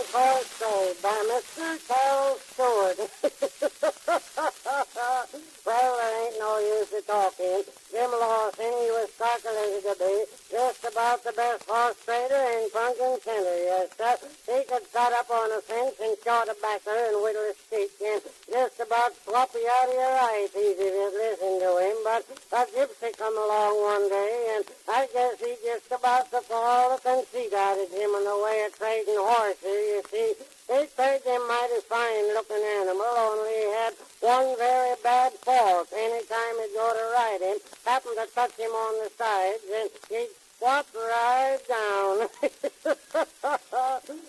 First Grade by Mr. Charles Stewart. Well, there ain't no use of talking. Jim Lawson, he was calculated to be just about the best horse trader in Punkin Center, yes, sir. He could cut up on a fence and short a backer and whittle a stick and just about swap you out of your eyepiece if you'd listen to him. But a gypsy come along one day, and I guess he just about took all the conceit out of him in the way of trading horses. You see, he paid them mighty fine-looking animal, only he had one very bad fault. Anytime he'd go to ride him, happened to touch him on the sides, and he'd squat right down.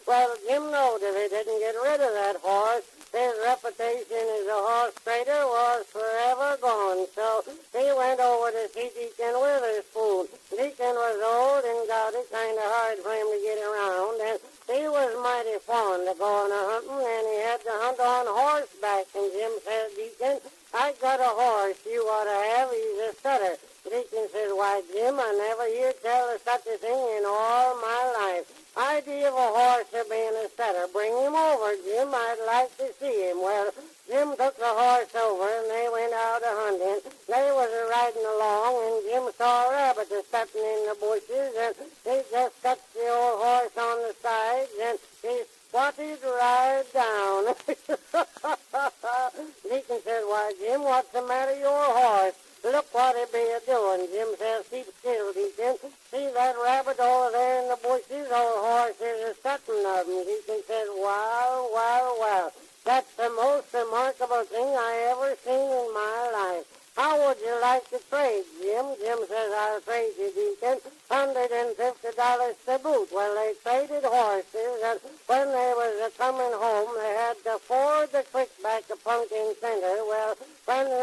Well, Jim knowed if he didn't get rid of that horse, his reputation as a horse trader was forever gone. So he went over to see Deacon Withersp. Deacon was old and gouty, kind of hard for him to get around, and he was mighty fond of going a-hunting, and he had to hunt on horseback. And Jim said, Deacon, I got a horse you ought to have. He's a setter. Deacon said, why, Jim, I never heard tell of such a thing in all my life. Idea of a horse being a setter. Bring him over, Jim. I'd like to see him. Well, Jim took the horse over, and they went out a-hunting. They was a-riding along, and Jim saw a rabbit a-stepping in the bushes, and he just touched the old horse on the sides, and he squatted right down. Deacon said, why, Jim, what's the matter with your horse? Look what he be a-doing. Jim says, keep still, Deacon. See that rabbit over there in the bushes? Old horse is a-setting of him. Deacon said, wow, wow, wow. That's the most remarkable thing I ever seen in my life. How would you like to trade, Jim? Jim says, I'll trade you, Deacon. $150 to boot. Well, they traded horses, and when they was coming home, they had to ford the creek back to Punkin Center. Well, when the